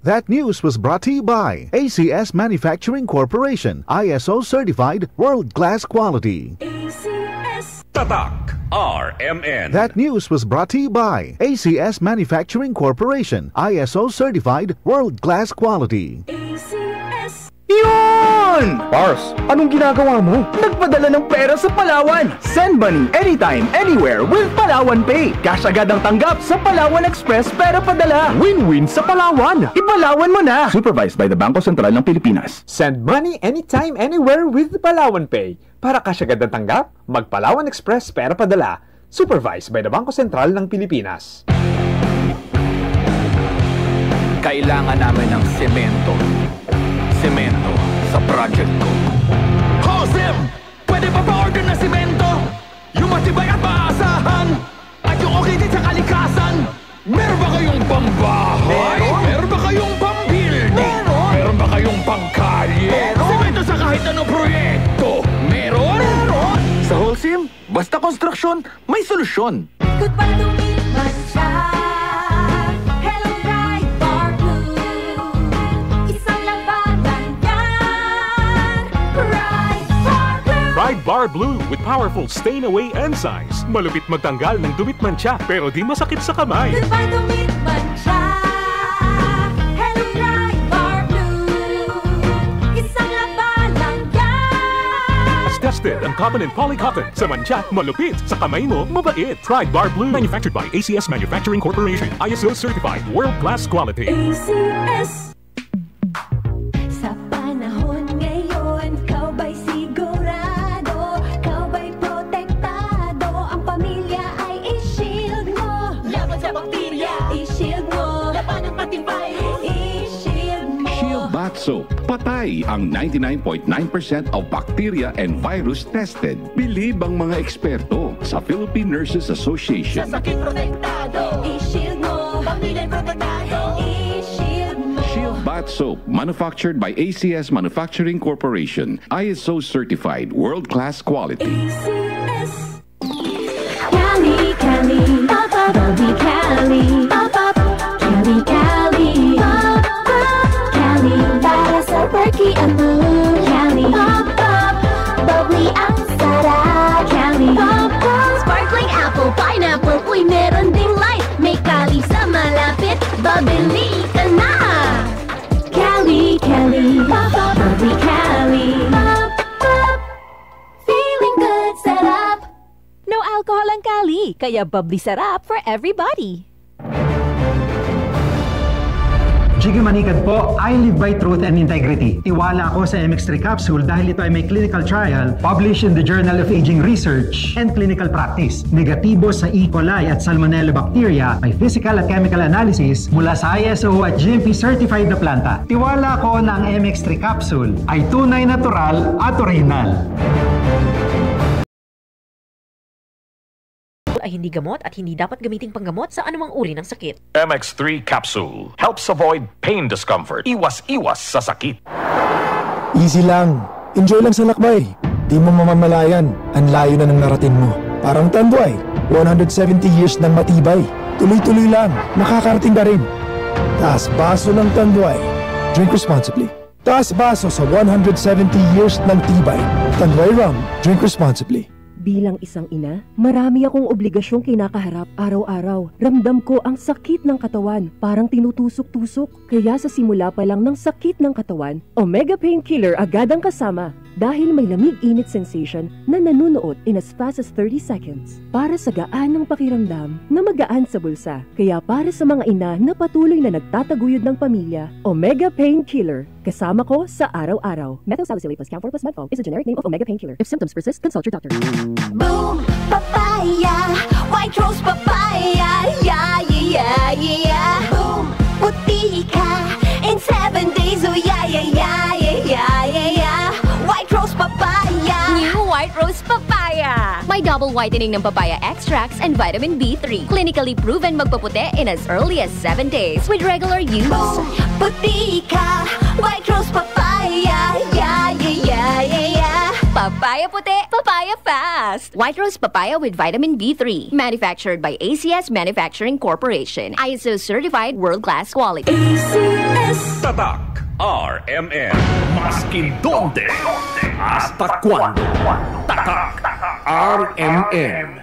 That news was brought to you by ACS Manufacturing Corporation, ISO certified world-class quality. ACS Tatak RMN. That news was brought to you by ACS Manufacturing Corporation, ISO certified world-class quality. ACS. Yun! Pars, anong ginagawa mo? Nagpadala ng pera sa Palawan. Send money anytime, anywhere with Palawan Pay. Cash agad ang tanggap sa Palawan Express pero padala. Win-win sa Palawan. Ipalawan mo na. Supervised by the Bangko Sentral ng Pilipinas. Send money anytime, anywhere with Palawan Pay. Para cash agad ang tanggap, mag-Palawan Express pero padala. Supervised by the Bangko Sentral ng Pilipinas. Kailangan namin ng semento sa project ko. Josem! Pwede pa pa-order na semento? Yung matibay at maasahan? At yung okay din sa kalikasan? Meron ba kayong pambahay? Meron ba kayong pang-building? Meron ba kayong pangkalye? Semento sa kahit anong proyekto? Meron? Sa Holcim, basta konstruksyon, may solusyon. Goodbye to me, Mancha. Ride Bar Blue with powerful stain-away enzymes. Malupit magtanggal ng dumit mancha pero di masakit sa kamay. Goodbye dumit mancha. Hello Ride Bar Blue. Isang labalang yan. As tested ang cotton and polycotton. Sa mancha, malupit. Sa kamay mo, mabait. Ride Bar Blue. Manufactured by ACS Manufacturing Corporation. ISO certified. World-class quality. ACS. Sa panahon ngayon, kau ba'y sigurado? Kau ba'y protektado? Ang pamilya ay i-shield mo. Laban sa bakterya, i-shield mo. Laban ng matibay, i-shield mo. Shield Bath Soap. Patay ang 99.9% of bacteria and virus tested. Believe ang mga eksperto sa Philippine Nurses Association. Sa sakit protektado, i-shield mo. Pamilya protektado, i-shield mo. Shield Bath Soap, manufactured by ACS Manufacturing Corporation. ISO certified, world-class quality. ACS. Cali, Cali, pop up, Bobby Cali, pop up, Cali, Cali, pop up, Cali, para sa perky at moon, Cali, pop up, bubbly ang sarap, Cali, pop up, sparkling apple, pineapple, uy meron ding light, may Cali sa malapit, babili ka na. Cali, Cali, pop up, bubbly Cali, pop up, feeling good, sarap. No alcohol ang Cali, kaya bubbly sarap for everybody. Jiggy Manikad po, I live by truth and integrity. Tiwala ako sa MX3 capsule dahil ito ay may clinical trial published in the Journal of Aging Research and Clinical Practice. Negatibo sa E. coli at Salmonella bacteria, may physical at chemical analysis mula sa ISO at GMP certified na planta. Tiwala ko na ang MX3 capsule ay tunay natural at original. Ay hindi gamot at hindi dapat gamiting panggamot sa anumang uri ng sakit. MX3 Capsule helps avoid pain discomfort. Iwas-iwas sa sakit. Easy lang. Enjoy lang sa lakbay. Di mo mamamalayan. Ang layo na ng narating mo. Parang Tanduay. 170 years ng matibay. Tuloy-tuloy lang. Makakarating ka rin. Taas baso ng Tanduay. Drink responsibly. Taas baso sa 170 years ng tibay. Tanduay Rum. Drink responsibly. Bilang isang ina, marami akong obligasyong kinakaharap araw-araw. Ramdam ko ang sakit ng katawan, parang tinutusok-tusok. Kaya sa simula pa lang ng sakit ng katawan, Omega Painkiller agad ang kasama. Dahil may lamig-init sensation na nanunuot in as fast as 30 seconds. Para sa gaan ng pakiramdam na magaan sa bulsa. Kaya para sa mga ina na patuloy na nagtataguyod ng pamilya, Omega Painkiller. Kasama ko sa araw-araw. Methoxylacetate plus Camphor plus Medfol is a generic name of Omega Painkiller. If symptoms persist, consult your doctor. Boom, papaya, white rose papaya, yeah, yeah, yeah. Boom, puti ka in 7 days, oh yeah, yeah, yeah, yeah, yeah, yeah. White rose papaya. New White Rose Papaya. May double whitening ng papaya extracts and vitamin B3. Clinically proven magpaputi in as early as 7 days with regular use. Boom, puti ka, white rose papaya, yeah, yeah, yeah, yeah, yeah. Papaya Papaya puti, papaya fast. White Rose Papaya with vitamin B3. Manufactured by ACS Manufacturing Corporation. ISO certified world-class quality. ACS. Tatak RMN. Maskin donde hasta cuando. Tatak RMN.